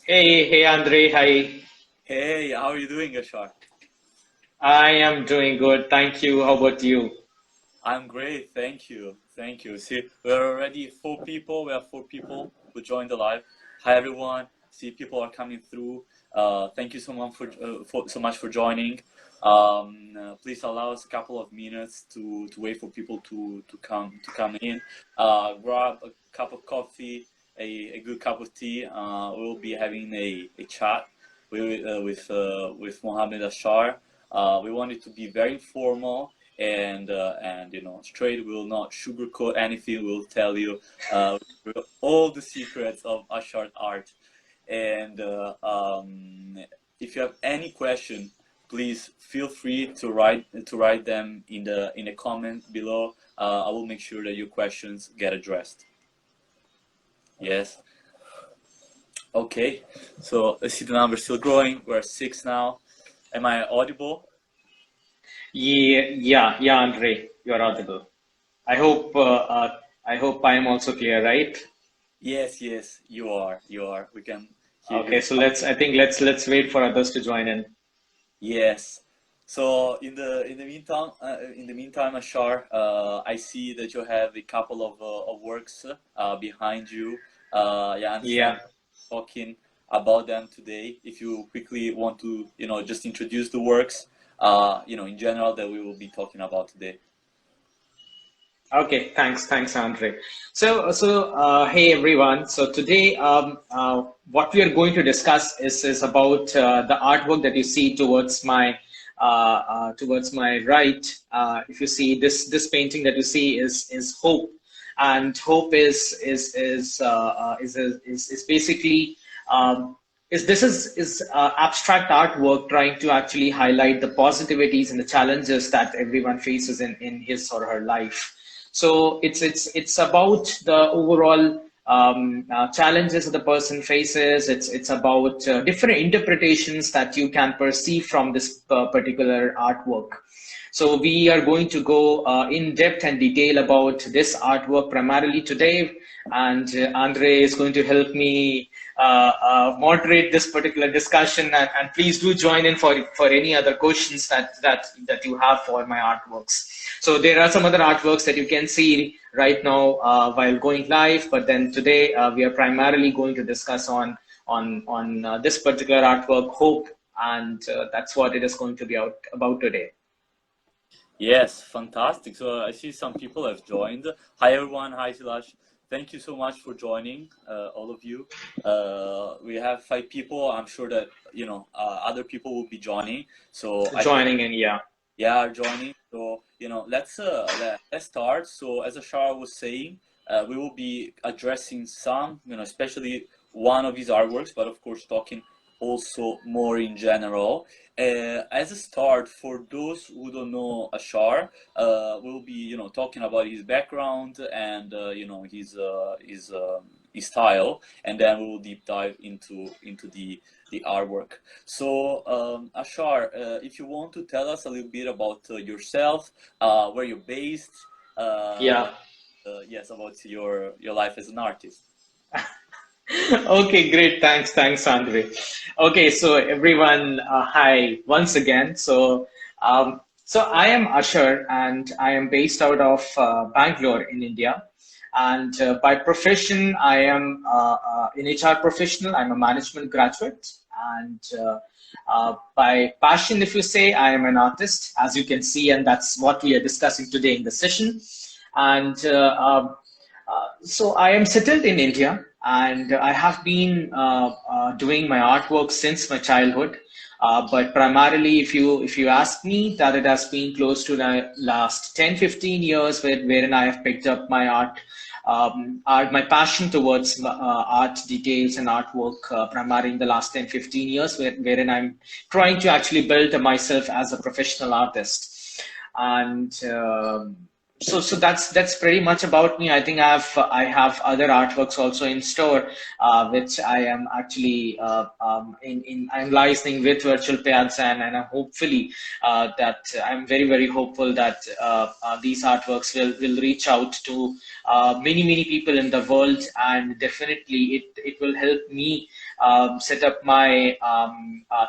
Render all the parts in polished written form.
Hey, Andre, hi. Hey, how are you doing, Ashar? I am doing good. Thank you. How about you? I'm great, thank you. Thank you. See, we're already four people. We have four people who joined the live. Hi, everyone. See, people are coming through. Thank you so much for joining. Please allow us a couple of minutes to wait for people to come in. Grab a cup of coffee, a good cup of tea. We'll be having a chat with Mohammad Ashar. We want it to be very informal and straight. We will not sugarcoat anything. We'll tell you all the secrets of Ashart art. And if you have any question, please feel free to write them in the comment below. I will make sure that your questions get addressed. Yes. Okay. So I see the number still growing. We're at 6 now. Am I audible? Yeah, Andre, you're audible. I hope, I hope I am also clear, right? Yes, yes, you are. You are. We can hear you. Okay, so I think let's wait for others to join in. Yes. So in the meantime, Ashar, I see that you have a couple of works behind you. Yeah, I understand Yeah. talking about them today. If you quickly want to, just introduce the works, in general that we will be talking about today. Okay, thanks, Andre. Hey everyone. So today, what we are going to discuss is about the artwork that you see towards my right. If you see this painting that you see is hope, and hope is basically is this is abstract artwork trying to actually highlight the positivities and the challenges that everyone faces in his or her life. So it's about the overall challenges that the person faces. It's about different interpretations that you can perceive from this particular artwork. So we are going to go in depth and detail about this artwork primarily today, and Andre is going to help me moderate this particular discussion. And please do join in for any other questions that you have for my artworks. So there are some other artworks that you can see right now while going live, but then today we are primarily going to discuss on this particular artwork, Hope, and that's what it is going to be about today. Yes, fantastic. So I see some people have joined. Hi everyone. Hi Silash. Thank you so much for joining, all of you. We have 5 people. I'm sure that other people will be joining. So I hope Joining in, yeah. are joining. So let's start. So as Ashar was saying, we will be addressing some, especially one of his artworks, but of course talking also more in general. As a start, for those who don't know Ashar, we'll be talking about his background and his style, and then we will deep dive into the artwork. So, Ashar, if you want to tell us a little bit about yourself, where you're based, uh, Yeah. yes, about your life as an artist. Okay, great. Thanks, Andre. Okay, so everyone, hi once again. So I am Ashar, and I am based out of Bangalore in India. And by profession, I am an HR professional. I'm a management graduate, and by passion, if you say, I am an artist, as you can see, and that's what we are discussing today in the session. And so I am settled in India, and I have been doing my artwork since my childhood. But primarily, if you ask me, that it has been close to the last 10, 15 years wherein I have picked up my my passion towards art details and artwork, primarily in the last 10, 15 years, wherein I'm trying to actually build myself as a professional artist. And so that's pretty much about me. I think I have other artworks also in store, which I am actually I'm licensing with Virtual Piazza, and hopefully that I'm very hopeful that these artworks will reach out to many people in the world, and definitely it will help me set up my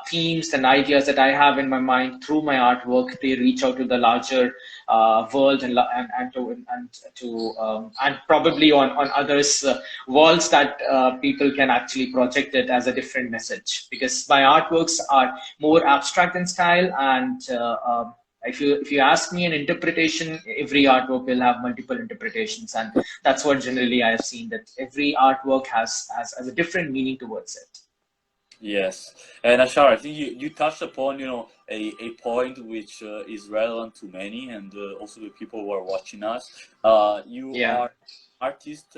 themes and ideas that I have in my mind through my artwork. They reach out to the larger world and probably on others' walls that people can actually project it as a different message, because my artworks are more abstract in style, and if you ask me an interpretation, every artwork will have multiple interpretations, and that's what generally I have seen, that every artwork has a different meaning towards it. Yes, and Ashar, I think you touched upon a point which is relevant to many, and also the people who are watching us. You Yeah, are artist.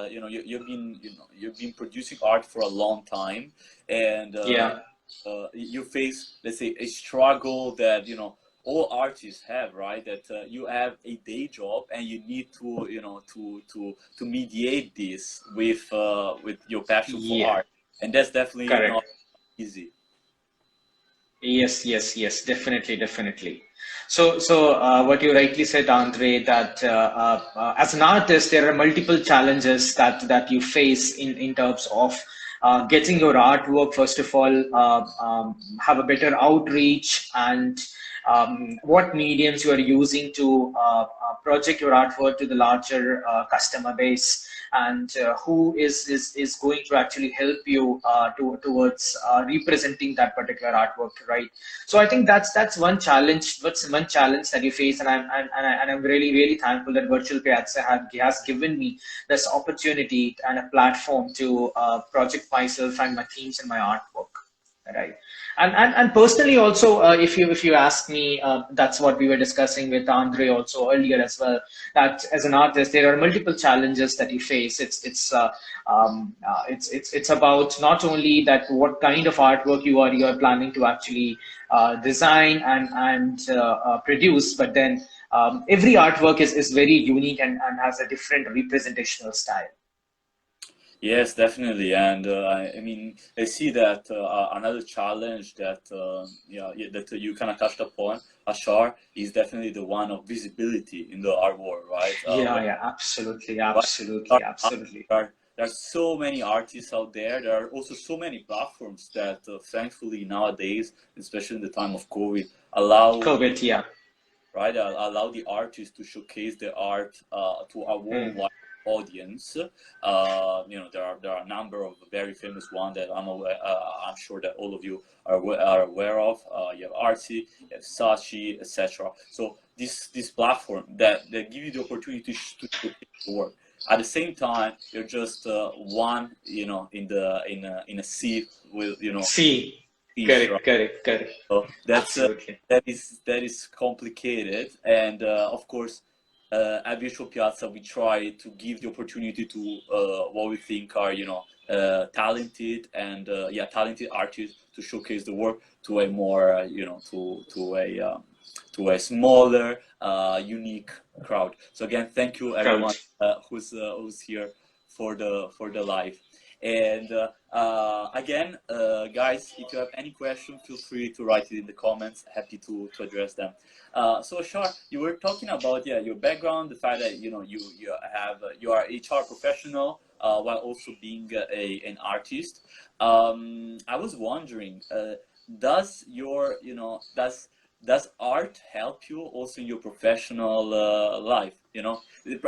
You've been producing art for a long time, and yeah, you face, let's say, a struggle that all artists have, right? That you have a day job and you need to to mediate this with your passion for yeah. art, and that's definitely not Correct. easy. Yes, yes, yes, definitely, definitely. So what you rightly said, Andre, that as an artist, there are multiple challenges that you face in terms of getting your artwork, first of all, have a better outreach, and what mediums you are using to project your artwork to the larger customer base, and who is going to actually help you towards representing that particular artwork, right? So I think that's one challenge. What's one challenge that you face, and I'm really thankful that Virtual Piazza has given me this opportunity and a platform to project myself and my themes and my artwork. Right. And personally also, if you ask me, that's what we were discussing with Andre also earlier as well, that as an artist there are multiple challenges that you face. It's about not only that what kind of artwork you are planning to actually design and produce, but then every artwork is very unique and has a different representational style. Yes, definitely, and I mean, I see that another challenge that that you kind of touched upon, Ashar, is definitely the one of visibility in the art world, right? Yeah, yeah, absolutely, Right, there absolutely, absolutely. there are so many artists out there. There are also so many platforms that, thankfully, nowadays, especially in the time of COVID, allow COVID, yeah. right? Allow the artists to showcase their art to a Mm, worldwide audience. There are a number of very famous ones that I'm sure that all of you are aware of. You have Artsy, you have Sachi, etc. So this platform that give you the opportunity to showcase your work. At the same time, you're just one, in a sea with see, fish, right? correct, correct, correct. So Absolutely. that is complicated, and of course, at Virtual Piazza we try to give the opportunity to what we think are talented artists to showcase the work to a more to a smaller unique crowd. So again, thank you everyone Crowd. who's here for the live. And again, guys, if you have any question, feel free to write it in the comments. Happy to address them. So, Shar, you were talking about your background, the fact that you are HR professional while also being an artist. I was wondering, does your does art help you also in your professional life?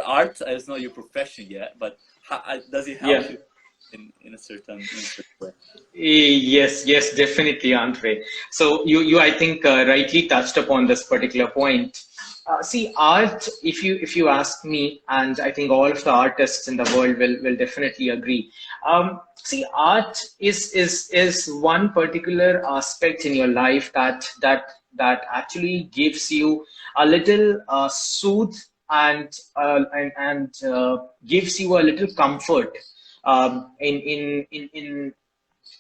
Art is not your profession yet, but does it help Yeah. you in a certain way? Yes, yes, definitely, Andre. So you I think rightly touched upon this particular point. See, art. If you ask me, and I think all of the artists in the world will definitely agree. See, art is one particular aspect in your life that actually gives you a little soothe and gives you a little comfort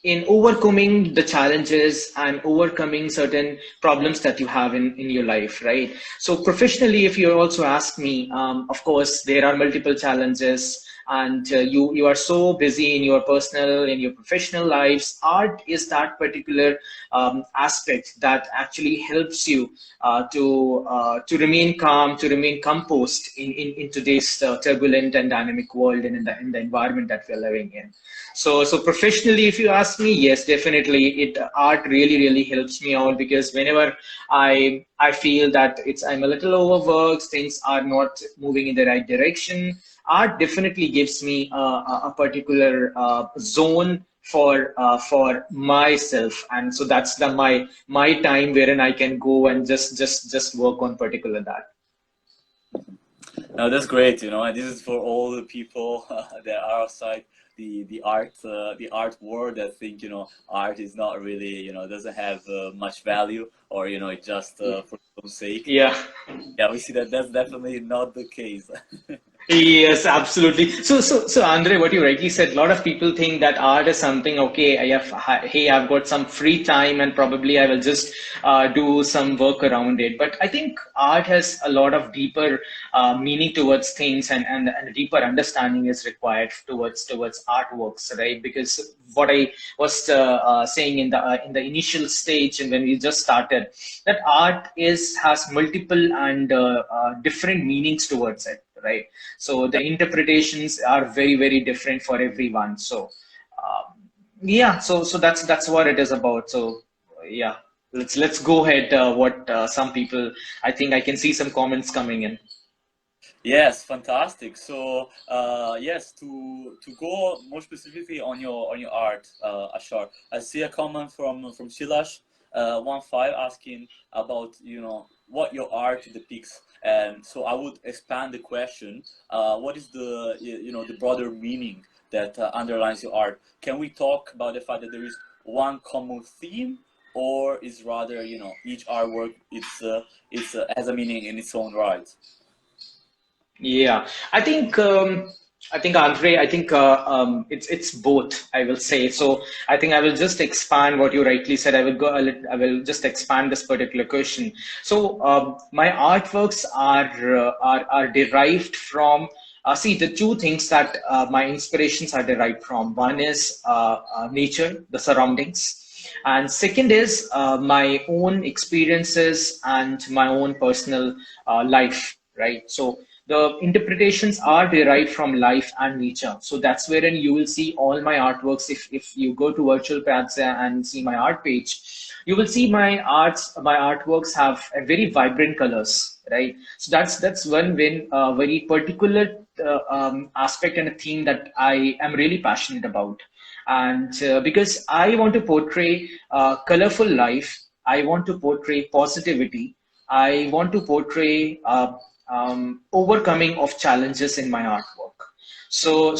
in overcoming the challenges and overcoming certain problems that you have in your life, right? So professionally, if you also ask me, of course, there are multiple challenges and you are so busy in your personal, in your professional lives, art is that particular aspect that actually helps you to remain calm, to remain composed in today's turbulent and dynamic world, and in the environment that we're living in. So professionally, if you ask me, yes, definitely, art really helps me out, because whenever I feel that I'm a little overworked, things are not moving in the right direction, art definitely gives me a particular zone for myself, and so that's my time wherein I can go and just work on particular that. No, that's great, and this is for all the people that are outside the art world that think, art is not really, doesn't have much value, or, it's just for its own sake. Yeah. Yeah, we see that that's definitely not the case. Yes, absolutely. So Andre, what you rightly said, a lot of people think that art is something, okay, hey, I've got some free time and probably I will just do some work around it. But I think art has a lot of deeper meaning towards things, and a deeper understanding is required towards artworks, right? Because what I was saying in the initial stage, and when we just started, that art has multiple and different meanings towards it, right? So the interpretations are very different for everyone. So yeah, so that's what it is about. So yeah, let's go ahead. What some people, I think I can see some comments coming in. Yes, fantastic. So, yes, to go more specifically on your art, Ashar, I see a comment from Shilash 15 asking about, what your art depicts, and so I would expand the question. What is the broader meaning that underlines your art? Can we talk about the fact that there is one common theme, or is rather, each artwork it's has a meaning in its own right? Yeah, I think Andre, I think it's both. I will say so. I think I will just expand what you rightly said. I will just expand this particular question. So my artworks are derived from. See, the two things that my inspirations are derived from. One is nature, the surroundings, and second is my own experiences and my own personal life, right? So the interpretations are derived from life and nature. So that's wherein you will see all my artworks. If you go to virtual paths and see my art page, you will see my artworks have a very vibrant colors, right? So that's one very particular aspect and a theme that I am really passionate about. And because I want to portray colorful life, I want to portray positivity, I want to portray overcoming of challenges in my artwork. So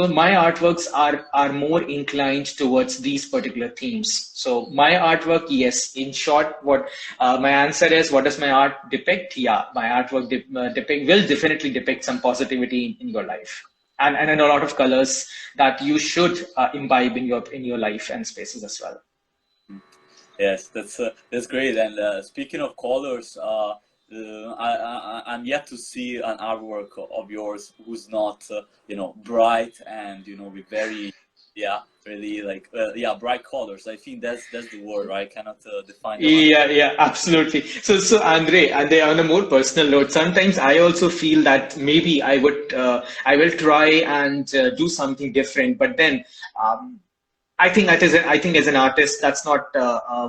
my artworks are more inclined towards these particular themes. So my artwork, yes, in short, what my answer is, what does my art depict? Yeah, my artwork will definitely depict some positivity in your life, and a lot of colors that you should imbibe in your life and spaces as well. Yes, that's great. And speaking of colors, I'm yet to see an artwork of yours who's not, bright and with very, yeah, really like yeah, bright colors. I think that's the word, right? I cannot define the one. Yeah, absolutely. So Andre, on a more personal note, sometimes I also feel that maybe I will try and do something different, but then um, I think as an artist, that's not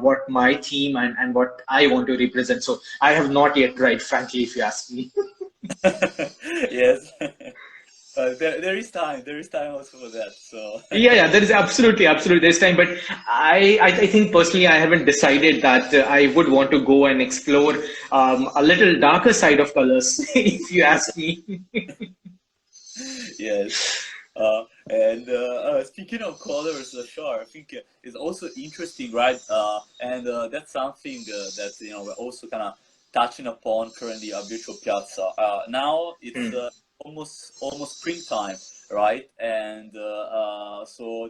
what my team and what I want to represent. So I have not yet tried, frankly, if you ask me. Yes. There is time also for that. So Yeah, there is absolutely there's time, but I think personally I haven't decided that I would want to go and explore a little darker side of colors, if you ask me. yes. And speaking of colors, sure, I think it's also interesting, right? And that's something that we're also kind of touching upon currently at Virtual Piazza. Now it's Hmm. almost springtime, right? And so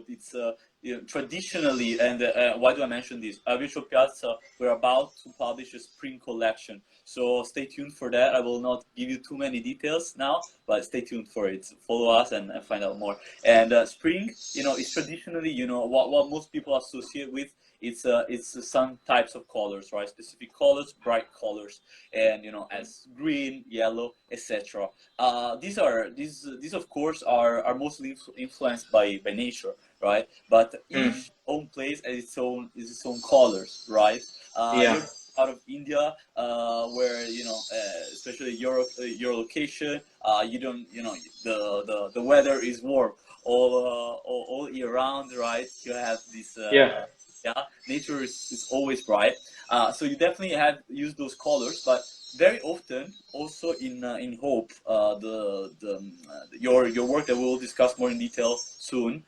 traditionally, and why do I mention this? Virtual Piazza, we're about to publish a spring collection, so stay tuned for that. I will not give you too many details now, but stay tuned for it. Follow us and find out more. And spring, is traditionally, what most people associate with. It's some types of colors, right? Specific colors, bright colors, and as green, yellow, etc. These of course are mostly influenced by nature, right? But Mm. each own place has its own colors, right? Yeah. You're out of India, where especially your location, you don't, the weather is warm all year round, right? You have this, Yeah. yeah, nature is always bright. So you definitely have used those colors, but very often also in Hope, your work that we'll discuss more in detail soon.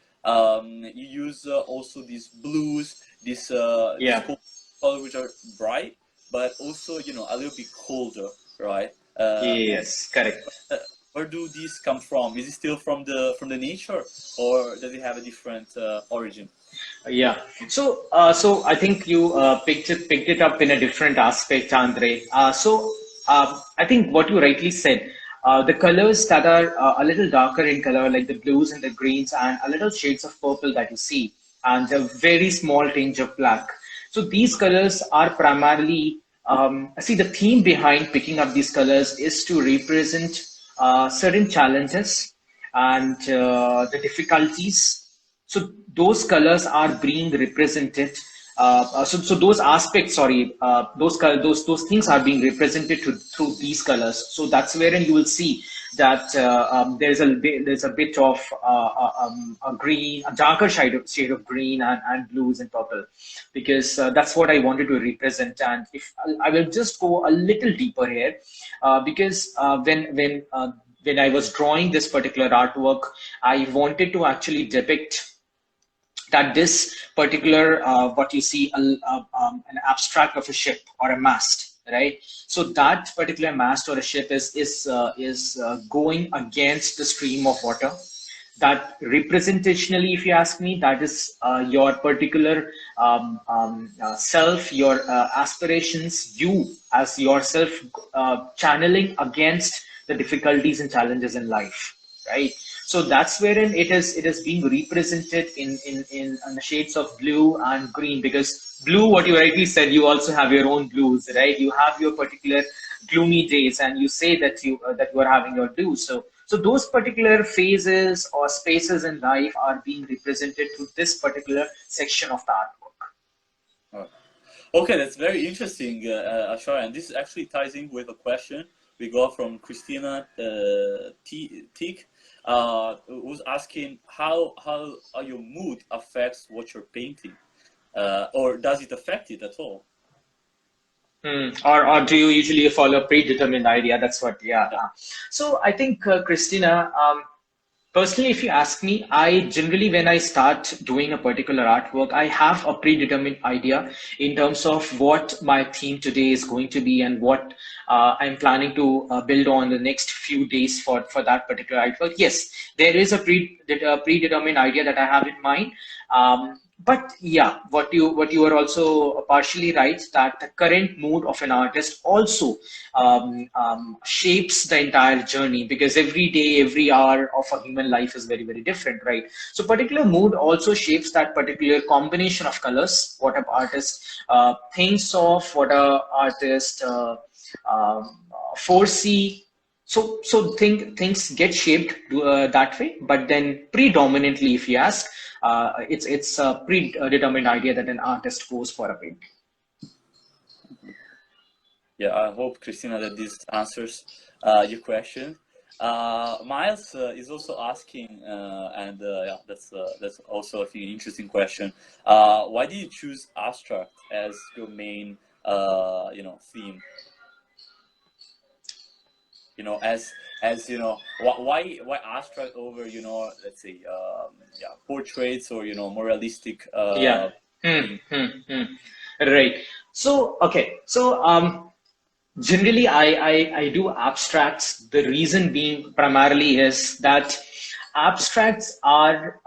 You use also these blues, these Yeah. cool colors which are bright, but also a little bit colder, right? Yes, correct. Uh, where do these come from? Is it still from the nature, or does it have a different origin? Yeah. So I think you picked it up in a different aspect, Andre. I think what you rightly said, the colors that are a little darker in color, like the blues and the greens, and a little shades of purple that you see, and a very small tinge of black. So these colors are primarily, see, the theme behind picking up these colors is to represent certain challenges and the difficulties. So those colors are being represented. So those aspects, sorry, those things are being represented through these colors. So that's wherein you will see that there's a bit of a green, a darker shade of green and blues and purple, because that's what I wanted to represent. And if I will just go a little deeper here, because when I was drawing this particular artwork, I wanted to actually depict that this particular what you see an abstract of a ship or a mast, right? So that particular mast or a ship is going against the stream of water. That representationally, if you ask me, that is your particular self, your aspirations, you as yourself channeling against the difficulties and challenges in life, right? So that's wherein it is being represented in the shades of blue and green, because blue, what you rightly said, you also have your own blues, right? You have your particular gloomy days, and you say that you are having your blues. So those particular phases or spaces in life are being represented through this particular section of the artwork. Oh. Okay, that's very interesting, Ashar, and this actually ties in with a question we got from Christina Teak, who's asking how your mood affects what you're painting, or does it affect it at all? Or do you usually follow a predetermined idea? That's what, yeah. Yeah. So I think, Christina, personally, if you ask me, I generally, when I start doing a particular artwork, I have a predetermined idea in terms of what my theme today is going to be and what I'm planning to build on the next few days for that particular artwork. Yes, there is a predetermined idea that I have in mind. But yeah, what you are also partially right, that the current mood of an artist also shapes the entire journey, because every day, every hour of a human life is very, very different, right? So particular mood also shapes that particular combination of colors, what an artist thinks of, what a artist foresee. So things get shaped that way, but then predominantly, if you ask, it's a predetermined idea that an artist goes for a painting. Yeah, I hope, Christina, that this answers your question. Miles is also asking, and yeah, that's also I think an interesting question. Why did you choose abstract as your main, theme? Why abstract over, let's say, yeah, portraits, or more realistic Yeah. Hmm, theme? hmm, hmm. Right. So okay. So generally, I do abstracts. The reason being primarily is that abstracts are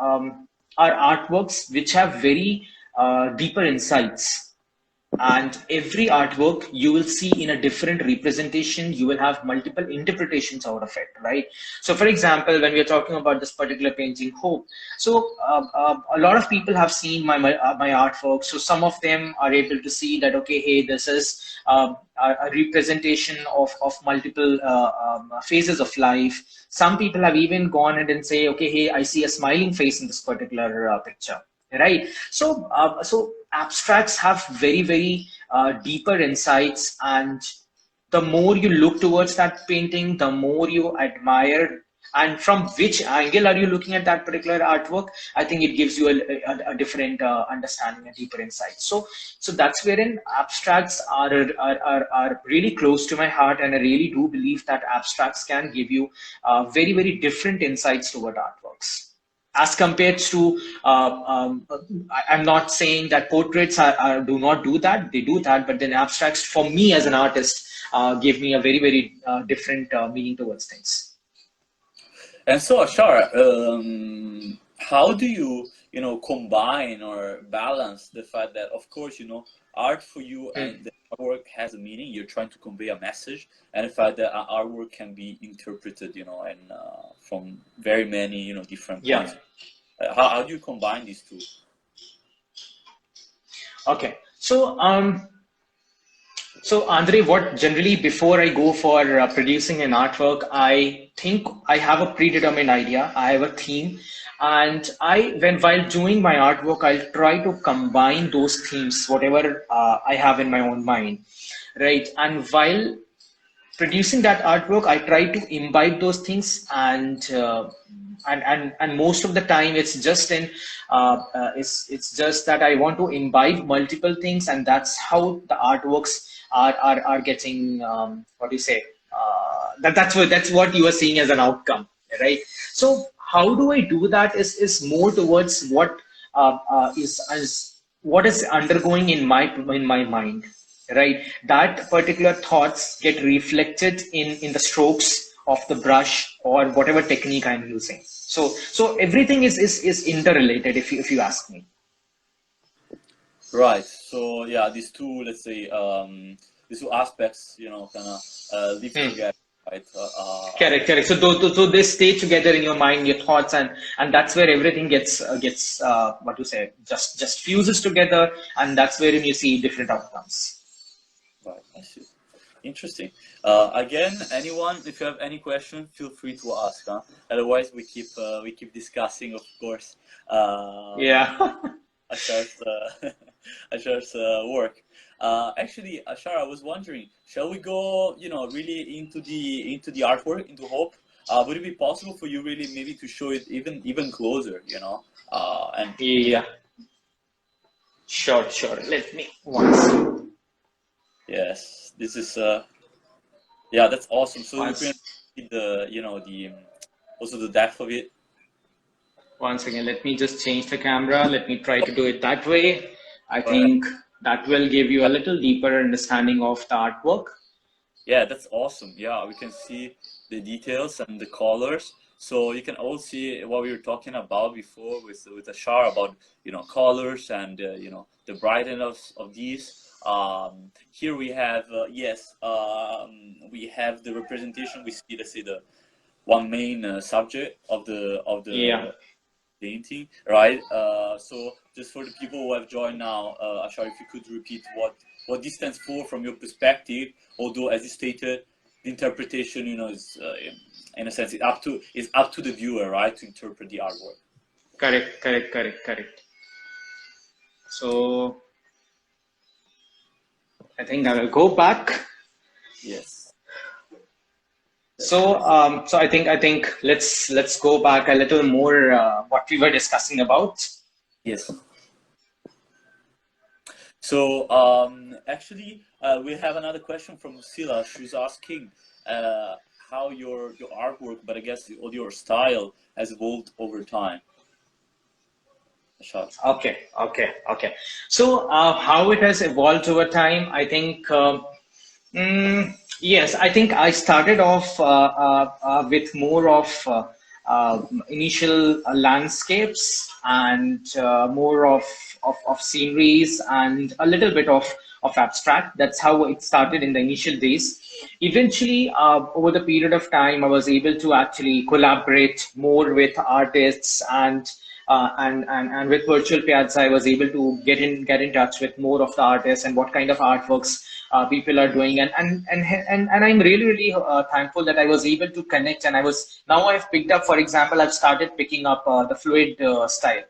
are artworks which have very deeper insights, and every artwork you will see in a different representation. You will have multiple interpretations out of it, right? So for example, when we're talking about this particular painting, Hope, so a lot of people have seen my artwork. So some of them are able to see that, okay, hey, this is a representation of multiple phases of life. Some people have even gone ahead and say, okay, hey, I see a smiling face in this particular picture, right? So abstracts have very deeper insights, and the more you look towards that painting, the more you admire. And from which angle are you looking at that particular artwork? I think it gives you a different understanding, a deeper insight. So that's wherein abstracts are really close to my heart, and I really do believe that abstracts can give you very different insights toward artworks as compared to I'm not saying that portraits do not do that. They do that, but then abstracts for me as an artist gave me a very different meaning towards things. And so, Ashar, how do you, combine or balance the fact that, of course, art for you Hmm. and the artwork has a meaning. You're trying to convey a message, and the fact that artwork can be interpreted, and from very many, different Yeah. points. How do you combine these two? Okay. So Andre, what generally before I go for producing an artwork, I think I have a predetermined idea. I have a theme, and while doing my artwork, I'll try to combine those themes, whatever I have in my own mind, right? And while producing that artwork, I try to imbibe those things, and most of the time it's just that I want to imbibe multiple things, and that's how the artworks are getting what do you say, that's what you are seeing as an outcome, right? So how do I do that is more towards what is undergoing in my mind, right? That particular thoughts get reflected in the strokes of the brush or whatever technique I'm using. So everything is interrelated, if you ask me. Right. So yeah, these two, let's say, these two aspects, kind of live Hmm. together, right? Correct. So they stay together in your mind, your thoughts, and that's where everything gets what to say, just fuses together, and that's where you see different outcomes. Right. I see. Interesting. Again, anyone, if you have any question, feel free to ask. Huh? Otherwise, we keep discussing, of course, Yeah. Ashar's Ashar's work. Actually, Ashar, I was wondering, shall we go, really into the artwork, into Hope? Would it be possible for you really maybe to show it even closer, and Yeah. Sure. Let me once. yes, this is yeah, that's awesome. So you can Once. see the, also the depth of it. Once again, let me just change the camera. Let me try to do it that way. I Go ahead. think that will give you a little deeper understanding of the artwork. Yeah, that's awesome. Yeah, we can see the details and the colors. So you can all see what we were talking about before with Ashar about colors and the brightness of these. Here we have yes, we have the representation. We see, let's say, the one main subject of the Yeah, painting, right? So just for the people who have joined now, Ashar, if you could repeat what this stands for from your perspective, although as you stated, the interpretation, is in a sense it's up to the viewer, right, to interpret the artwork. correct. So I think I will go back. Yes, that's So great. so I think let's go back a little more what we were discussing about. Yes. So actually, we have another question from Sila. She's asking how your artwork, but I guess your style has evolved over time. Ashar. Okay. So how it has evolved over time, I think. Yes, I think I started off with more of initial landscapes and more of sceneries and a little bit of abstract. That's how it started in the initial days. Eventually, over the period of time, I was able to actually collaborate more with artists and with virtual piazza, I was able to get in touch with more of the artists and what kind of artworks people are doing, and I'm really thankful that I was able to connect, and I've picked up, for example, I've started picking up the fluid style.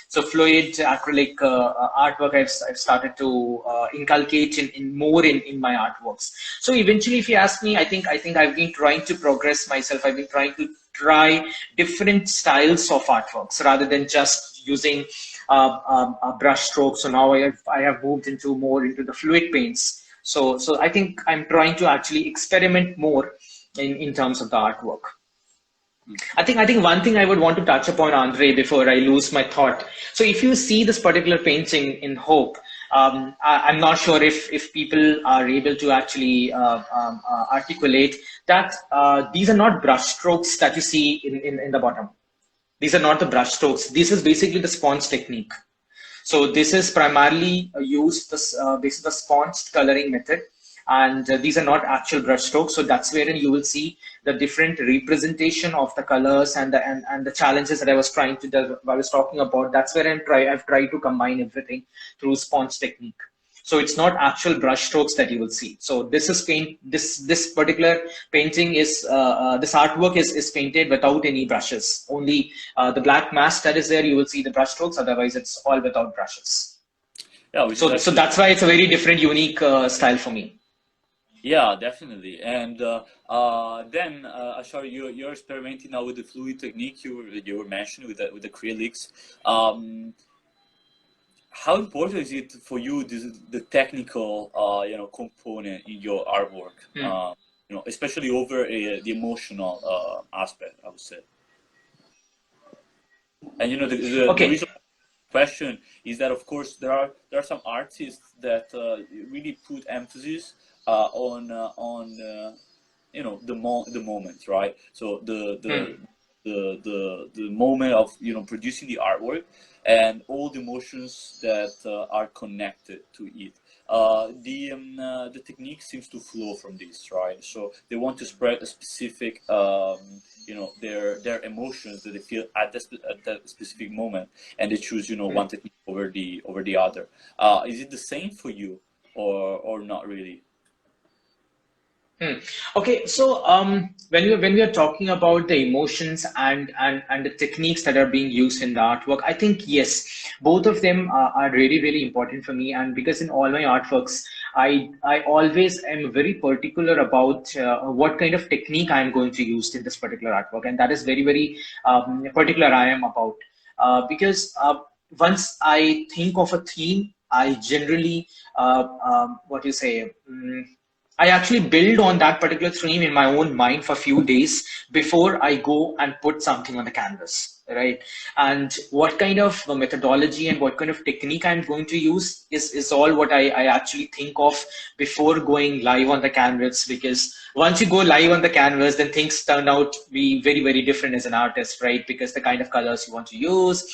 So fluid acrylic artwork I've started to inculcate in more in my artworks. So eventually, if you ask me, I think I've been trying to progress myself. I've been trying to try different styles of artworks rather than just using brush strokes. So now I have moved into more into the fluid paints. So I think I'm trying to actually experiment more in terms of the artwork. I think one thing I would want to touch upon, Andre, before I lose my thought. So if you see this particular painting in Hope, I'm not sure if people are able to actually articulate that these are not brush strokes that you see in the bottom. These are not the brush strokes. This is basically the sponge technique. So this is primarily this is the sponged coloring method, and these are not actual brush strokes. So that's wherein you will see the different representation of the colors and the challenges that I was talking about. That's where I've tried to combine everything through sponge technique. So it's not actual brush strokes that you will see. So this particular painting is this artwork is painted without any brushes. Only the black mask that is there, you will see the brush strokes. Otherwise, it's all without brushes. Yeah, which is So actually that's why it's a very different, unique style for me. yeah, definitely. And then Ashar, you're experimenting now with the fluid technique you were mentioning with acrylics. Um, how important is it for you the technical component in your artwork? Hmm. Especially over the emotional aspect, I would say. And the Okay. reason question is that of course there are some artists that really put emphasis on the moment, right? So Hmm. the moment of producing the artwork and all the emotions that are connected to it. The technique seems to flow from this, right? So they want to spread a specific their emotions that they feel at that specific moment, and they choose Hmm. one technique over the other. Is it the same for you, or not really? Hmm. Okay, so when we are talking about the emotions and the techniques that are being used in the artwork, I think yes, both of them are really important for me. And because in all my artworks, I always am very particular about what kind of technique I am going to use in this particular artwork, and that is very particular I am about because once I think of a theme, I generally what you say. I actually build on that particular theme in my own mind for a few days before I go and put something on the canvas, right? And what kind of methodology and what kind of technique I'm going to use is all what I actually think of before going live on the canvas. Because once you go live on the canvas, then things turn out to be very different as an artist, right? Because the kind of colors you want to use,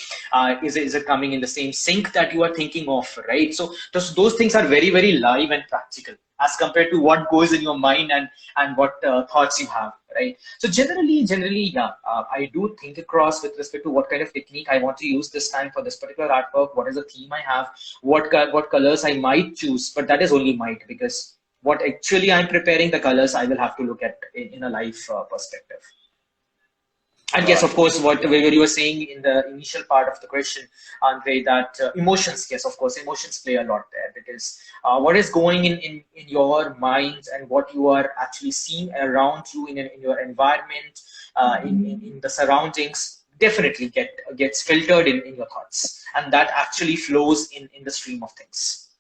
is it coming in the same sync that you are thinking of, right? So those things are very live and practical as compared to what goes in your mind and what thoughts you have, right? So generally, yeah, I do think across with respect to what kind of technique I want to use this time for this particular artwork. What is the theme I have? What colors I might choose? But that is only might, because what actually I'm preparing the colors, I will have to look at in a live perspective. And yes, of Right. course, what you were saying in the initial part of the question, Andre, that emotions, yes, of course, emotions play a lot there. Because what is going in your mind and what you are actually seeing around you in your environment, in the surroundings, definitely gets filtered in your thoughts. And that actually flows in the stream of things.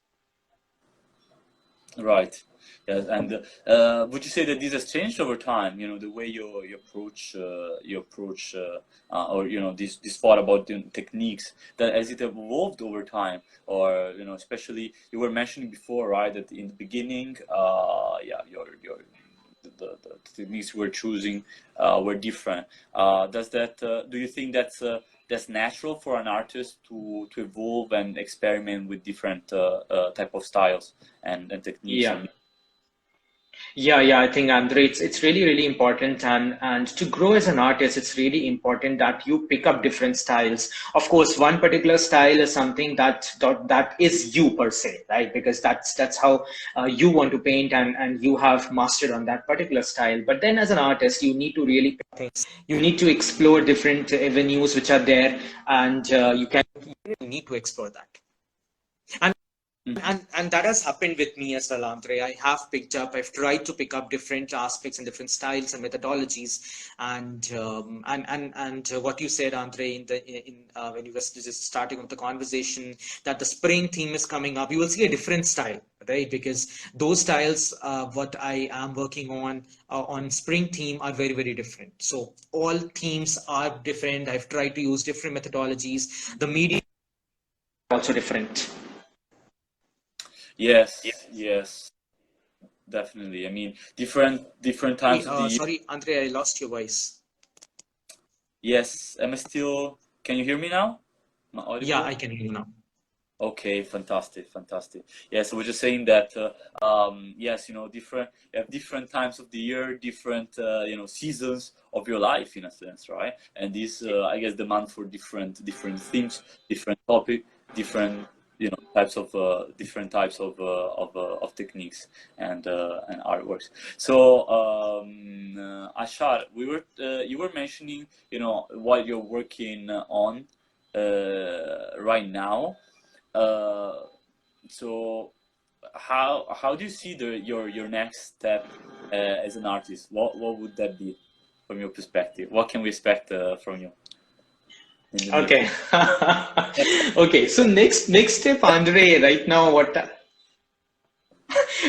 Right. Yes. And would you say that this has changed over time? The way you approach, or this thought about the techniques, that as it evolved over time, or especially you were mentioning before, right? That in the beginning, yeah, your the techniques we're choosing were different. Do you think that's natural for an artist to evolve and experiment with different type of styles and techniques Yeah. and Yeah, I think Andre, it's really, really important, and to grow as an artist, it's really important that you pick up different styles. Of course, one particular style is something that is you per se, right? Because that's how you want to paint, and you have mastered on that particular style. But then, as an artist, you need to really pick things. You need to explore different avenues which are there, and you need to explore that. Mhm. And that has happened with me as well, Andre. I've tried to pick up different aspects and different styles and methodologies. And what you said, Andre, when you were just starting of the conversation, that the spring theme is coming up, you will see a different style, right? Because those styles, what I am working on spring theme are very, very different. So all themes are different. I've tried to use different methodologies. The media are also different. Yes, yes, definitely. I mean, different times of the year. Sorry, Andre, I lost your voice. Yes, am I still? Can you hear me now? Am I Yeah, audible? I can hear you now. Okay, fantastic, fantastic. Yeah, so we're just saying that yes, different you have different times of the year, different seasons of your life in a sense, right? And this, I guess, demand for different themes, different topic, different types of different types of techniques and artworks. So Ashar, you were mentioning what you're working on right now. Uh, so how do you see your next step as an artist? What would that be from your perspective? What can we expect from you in the near Okay. future? Okay. So next step, Andre, right now,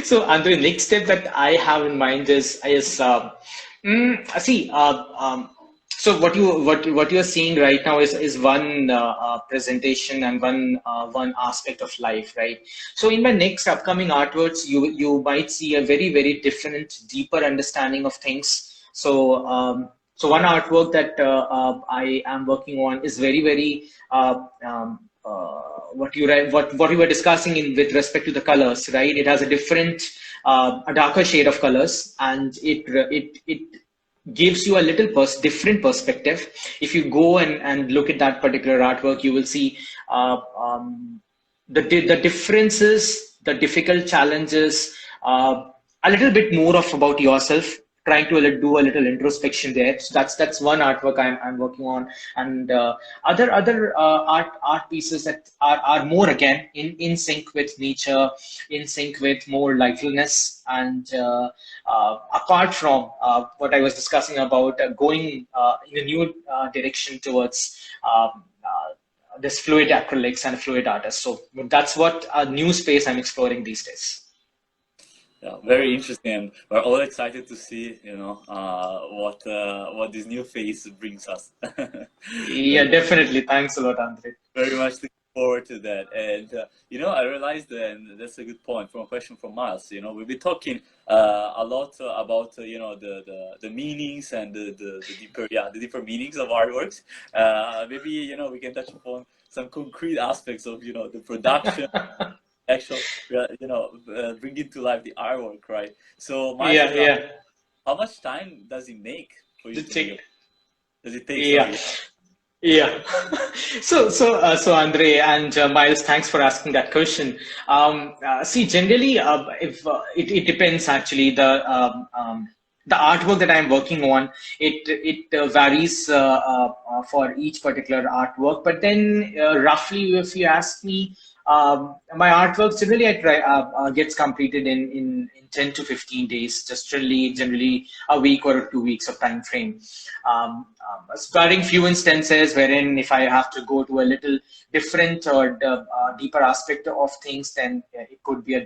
so Andre, next step that I have in mind see so what you're seeing right now is one presentation and one aspect of life, right? So in my next upcoming artworks, you might see a very, very different, deeper understanding of things. So one artwork that I am working on is very, very what you were discussing in with respect to the colors, right? It has a different, a darker shade of colors, and it gives you a little different perspective. If you go and look at that particular artwork, you will see the differences, the difficult challenges, a little bit more of about yourself, trying to do a little introspection there. So that's one artwork I'm working on, and other art pieces that are more again in sync with nature, in sync with more liveliness, and apart from what I was discussing about going in a new direction towards this fluid acrylics and fluid artists. So that's what a new space I'm exploring these days. Yeah, very interesting. And we're all excited to see, what this new phase brings us. Yeah, Very definitely. Thanks a lot, Andre. very much looking forward to that. And I realized, and that's a good point from a question from Miles. We've been talking a lot about the meanings and the deeper meanings of artworks. Maybe we can touch upon some concrete aspects of the production, actual bringing to life the artwork, right? So Miles Yeah, was asking, yeah. how much time does it make for you The to do tick. it? Does it take? Yeah. Sorry. Yeah. So Andre and Miles, thanks for asking that question. See, generally, if it depends actually the artwork that I'm working on, it varies for each particular artwork. But then, roughly, if you ask me, my artwork generally I try gets completed in 10 to 15 days, just generally a week or 2 weeks of time frame. Barring few instances wherein if I have to go to a little different or deeper aspect of things, then it could be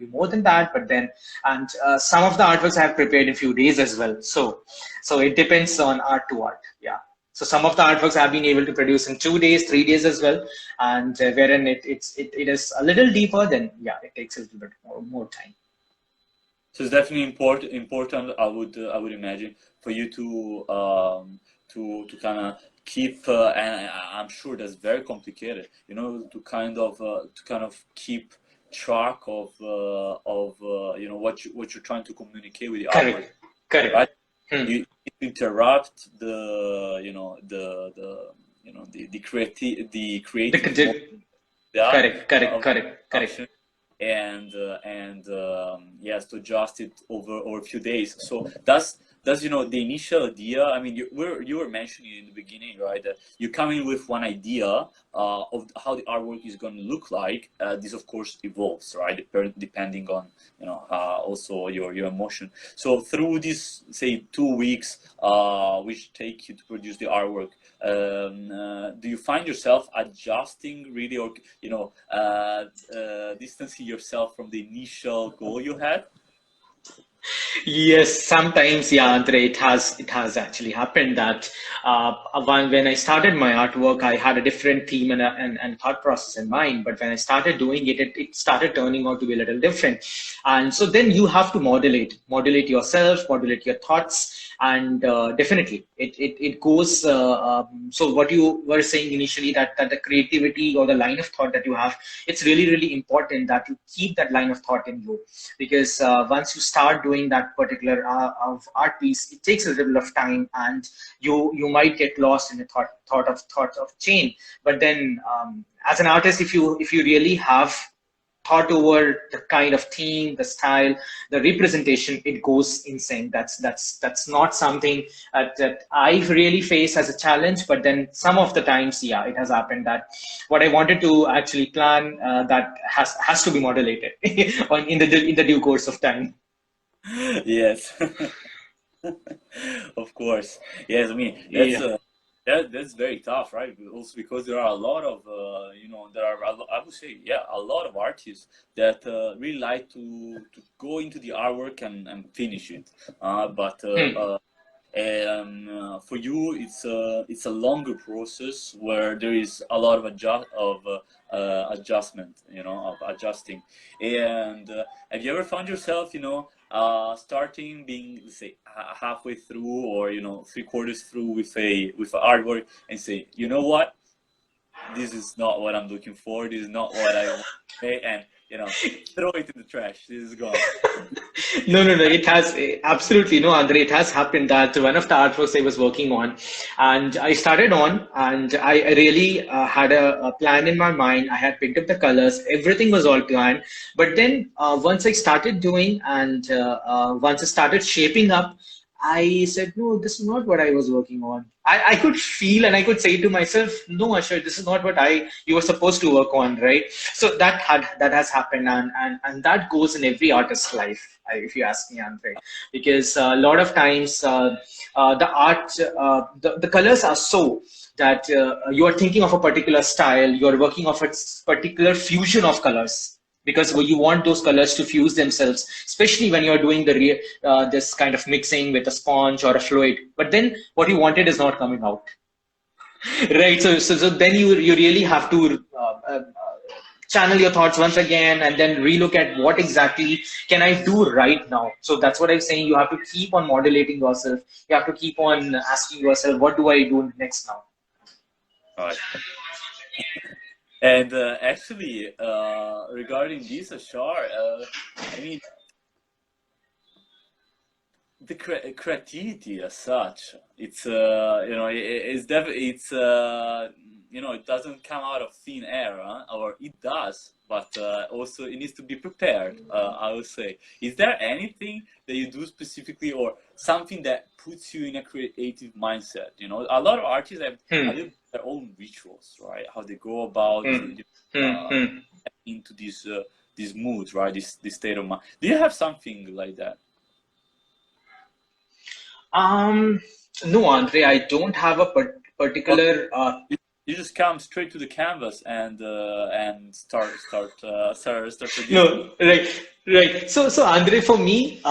more than that. But then, and some of the artworks I have prepared in few days as well. So it depends on art to art. Yeah. So some of the artworks I've been able to produce in 2 days, 3 days as well, and wherein it is a little deeper, then yeah, it takes a little bit more time. So it's definitely important. I would imagine for you to kind of keep, and I'm sure that's very complicated. You know, to kind of keep track of you know what you're trying to communicate with the artwork, Correct, correct. right? Hmm. You interrupt the the The, creative mode, the, yeah, correct, correct, of correct, correct. production, and yes, to adjust it over a few days. So that's you know the initial idea. I mean, you were mentioning in the beginning, right, that you come in with one idea of how the artwork is going to look like. This of course evolves, right, depending on you know also your emotion. So through this say 2 weeks, which take you to produce the artwork, do you find yourself adjusting really, or you know, distancing yourself from the initial goal you had? Yes, sometimes, yeah, Andre, it has actually happened that when I started my artwork, I had a different theme and thought process in mind. But when I started doing it, it started turning out to be a little different. And so then you have to modulate yourself, modulate your thoughts, and definitely it goes. So what you were saying initially, that the creativity or the line of thought that you have, it's really important that you keep that line of thought in you, because once you start doing that particular of art piece, it takes a little of time, and you might get lost in the thought of chain. But then, as an artist, if you really have thought over the kind of theme, the style, the representation, it goes insane. That's not something that I really face as a challenge. But then some of the times, yeah, it has happened that what I wanted to actually plan, that has to be modulated in the due course of time. Yes. Of course. Yes, I mean Yeah. that's very tough, right? Also because there are a lot of you know there are I would say yeah a lot of artists that really like to go into the artwork and finish it. But Hmm. For you it's a longer process where there is a lot of adjustment, you know, of adjusting. And have you ever found yourself, you know, starting being say halfway through or you know three-quarters through with a artwork and say, you know what, this is not what I'm looking for, this is not what I want to say, and you know throw it in the trash, this is gone. No, no, no. It has absolutely no, Andre. It has happened that one of the artworks I was working on, and I started on, and I really had a plan in my mind. I had picked up the colors, everything was all planned. But then once I started doing, and once I started shaping up, I said, no, this is not what I was working on. I could feel and I could say to myself, no, Ashar, this is not what you were supposed to work on, right? So that has happened, and that goes in every artist's life, if you ask me, Andre, because a lot of times the art, the colors are so that you are thinking of a particular style, you are working of a particular fusion of colors, because you want those colors to fuse themselves, especially when you're doing this kind of mixing with a sponge or a fluid. But then what you wanted is not coming out. Right. So then you really have to channel your thoughts once again, and then relook at what exactly can I do right now. So that's what I'm saying. You have to keep on modulating yourself. You have to keep on asking yourself, what do I do next now? Right. And actually, regarding this, Ashar, I mean, the creativity as such, it's you know, it's definitely it's you know, it doesn't come out of thin air, huh? Or it does, but also it needs to be prepared. I would say, is there anything that you do specifically, or something that puts you in a creative mindset? You know, a lot of artists have a Hmm. little their own rituals, right? How they go about Hmm. Hmm. uh, Hmm. into this mood, right? This state of mind. Do you have something like that? Um, no, Andre, I don't have a Or particular you just come straight to the canvas and start producing. no, right, right. So Andre, for me,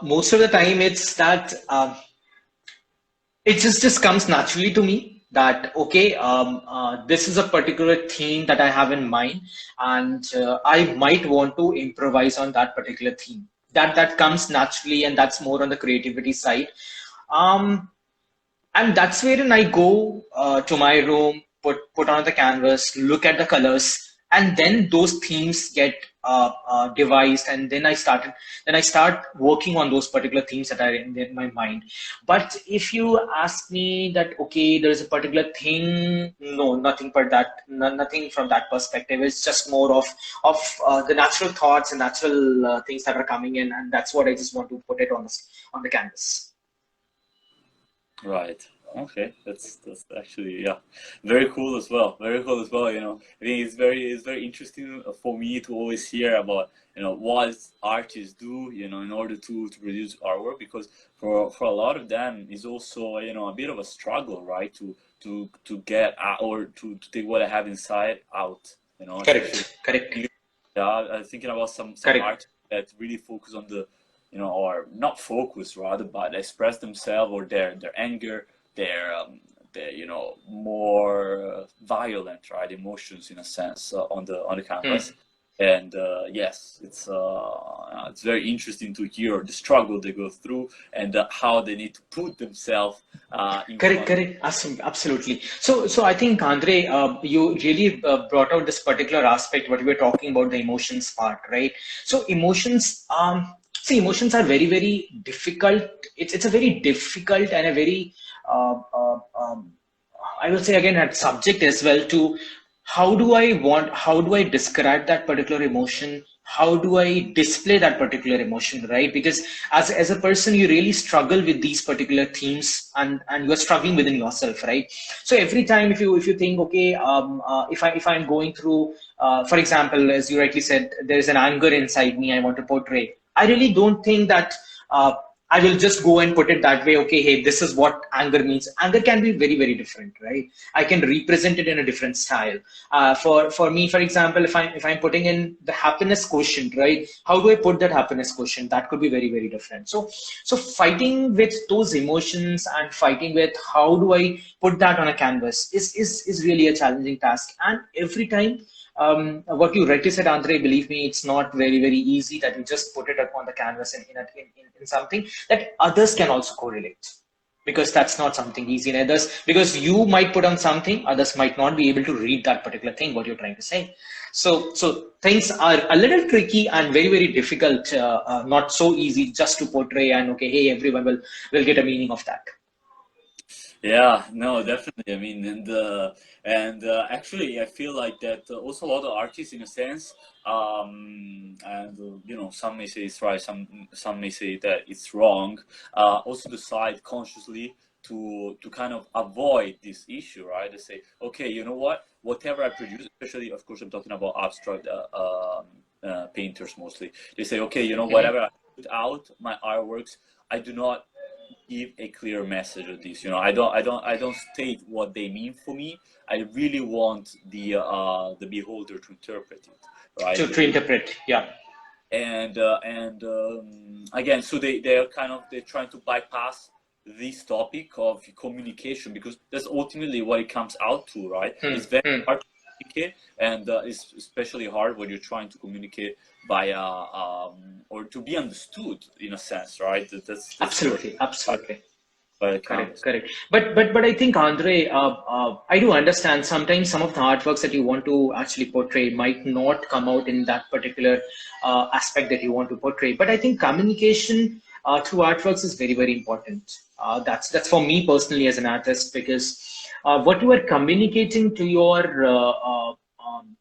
most of the time it's that it just comes naturally to me that okay, this is a particular theme that I have in mind, and I might want to improvise on that particular theme. that comes naturally, and that's more on the creativity side. Um, and that's wherein I go to my room, put on the canvas, look at the colors, and then those themes get devised, and then I start working on those particular themes that are in my mind. But if you ask me that, okay, there is a particular thing, no, nothing but that, nothing from that perspective. It's just more of the natural thoughts and natural things that are coming in, and that's what I just want to put it on the canvas. Right. Okay. That's actually, yeah, very cool as well. Very cool as well. I think it's very interesting for me to always hear about what artists do in order to produce artwork, because for a lot of them is also a bit of a struggle, right? To get out, or to take what I have inside out. Especially Correct, correct, yeah, I'm thinking about some correct. art that really focus on the, or not focus rather, but express themselves or their anger, their more violent, right, emotions in a sense on the Hmm. canvas. And yes, it's very interesting to hear the struggle they go through, and how they need to put themselves in Correct, front. correct. Absolutely. So I think, Andre, you really brought out this particular aspect, what we were talking about, the emotions part, right? So emotions, see, emotions are very, very difficult. It's a very difficult and a very, uh, uh, um, I will say again, at subject as well, to how do I describe that particular emotion? How do I display that particular emotion, right? Because as a person, you really struggle with these particular themes, and you're struggling within yourself, right? So every time, if you think, okay, if I'm going through, for example, as you rightly said, there is an anger inside me, I want to portray. I really don't think that. I will just go and put it that way. Okay, hey, this is what anger means. Anger can be very, very different, right? I can represent it in a different style. For me, for example, if I'm putting in the happiness quotient, right? How do I put that happiness quotient? That could be very, very different. So fighting with those emotions and fighting with how do I put that on a canvas is really a challenging task. And every time, what you rightly said, Andre, believe me, it's not very, very easy that you just put it up on the canvas in something that others can also correlate, because that's not something easy in others, because you might put on something, others might not be able to read that particular thing what you're trying to say. So things are a little tricky and very, very difficult, not so easy just to portray and okay, hey, everyone will get a meaning of that. Yeah, no, definitely. I mean, and actually, I feel like that also a lot of artists, in a sense, and some may say it's right, some may say that it's wrong. Also decide consciously to kind of avoid this issue, right? They say, okay, you know what? Whatever I produce, especially, of course, I'm talking about abstract painters mostly. They say, okay, Mhm. whatever I put out, my artworks, I do not give a clear message of this. I don't state what they mean for me. I really want the beholder to interpret it, right? To interpret, yeah. And again, so they're trying to bypass this topic of communication, because that's ultimately what it comes out to, right? Hmm. It's very Hmm. hard to communicate, and it's especially hard when you're trying to communicate via or to be understood, in a sense, right? That's where Absolutely, by, absolutely. by the Correct, canvas. correct. But I think, Andre, I do understand sometimes some of the artworks that you want to actually portray might not come out in that particular aspect that you want to portray. But I think communication through artworks is very, very important. That's for me personally as an artist, because what you are communicating to your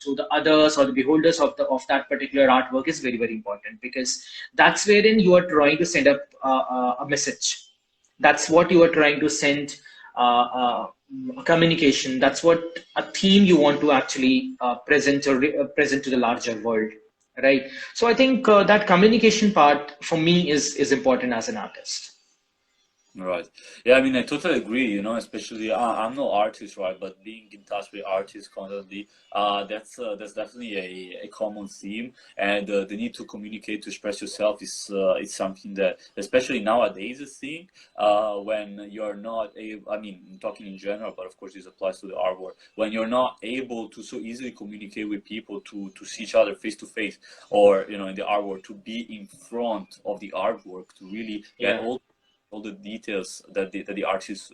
to the others or the beholders of that particular artwork is very, very important, because that's wherein you are trying to send up a message. That's what you are trying to send, communication. That's what a theme you want to actually present to the larger world, right? So I think that communication part for me is important as an artist. Right. Yeah, I mean, I totally agree, especially I'm no artist, right? But being in touch with artists constantly, that's definitely a common theme. And the need to communicate, to express yourself is something that, especially nowadays, is thing, when you're not able, I mean, I'm talking in general, but of course this applies to the artwork. When you're not able to so easily communicate with people, to see each other face to face, or, in the artwork, to be in front of the artwork, to really get Yeah. all the details that the artist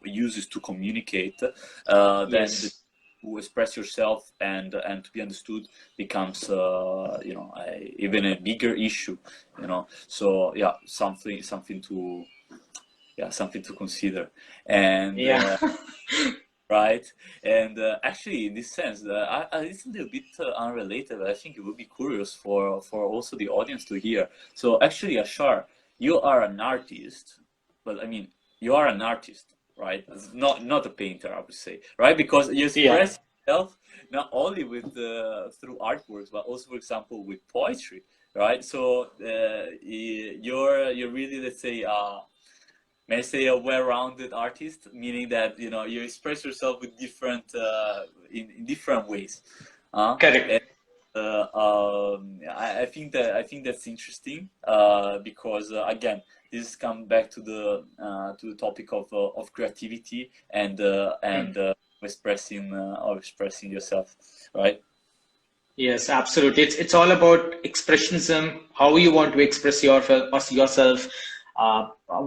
uses to communicate, then Yes. to express yourself and to be understood becomes even a bigger issue. So yeah, something to consider. And Yeah. right. And actually, in this sense, it's a little bit unrelated, but I think it would be curious for also the audience to hear. So actually, Ashar, you are an artist, but I mean, you are an artist, right? It's not a painter, I would say, right? Because you Yeah. express yourself not only with through artworks, but also, for example, with poetry, right? So you're really, let's say, may I say, a well-rounded artist, meaning that you express yourself with different in different ways. And Correct. I think that's interesting because again, this comes back to the topic of creativity and expressing yourself, right? Yes, absolutely. It's all about expressionism, how you want to express yourself.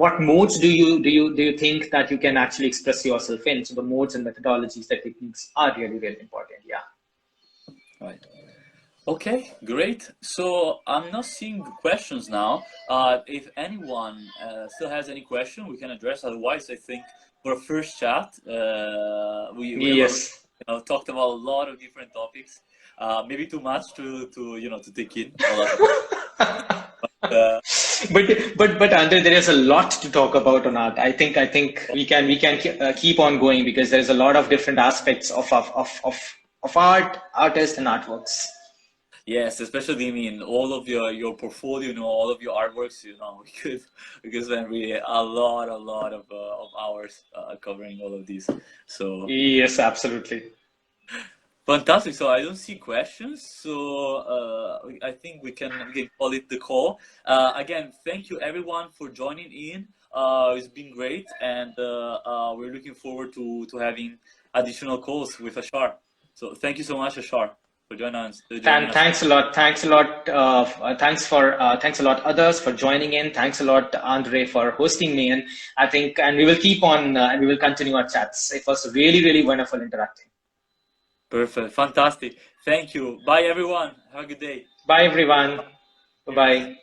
What modes do you think that you can actually express yourself in? So the modes and methodologies, the techniques are really, really important. Yeah. Right. Okay, great. So I'm not seeing questions now. If anyone still has any question, we can address. Otherwise, I think for a first chat, we have already, Yes. talked about a lot of different topics. Maybe too much to take in all at once. Uh, But Andre, there is a lot to talk about on art. I think we can keep on going because there is a lot of different aspects of art, artists, and artworks. yes, especially, I mean, all of your portfolio, all of your artworks, we could spend really a lot of hours covering all of these. So. Yes, absolutely. Fantastic. So I don't see questions. So I think we can call it the call. Again, thank you everyone for joining in. It's been great, and we're looking forward to having additional calls with Ashar. So thank you so much, Ashar, for joining us. Thanks a lot. Thanks a lot. Thanks a lot others for joining in. Thanks a lot, Andre, for hosting me. And I think, and we will keep on, and we will continue our chats. It was really, really wonderful interacting. Perfect. Fantastic. Thank you. Bye, everyone. Have a good day. Bye, everyone. Bye Cheers. bye.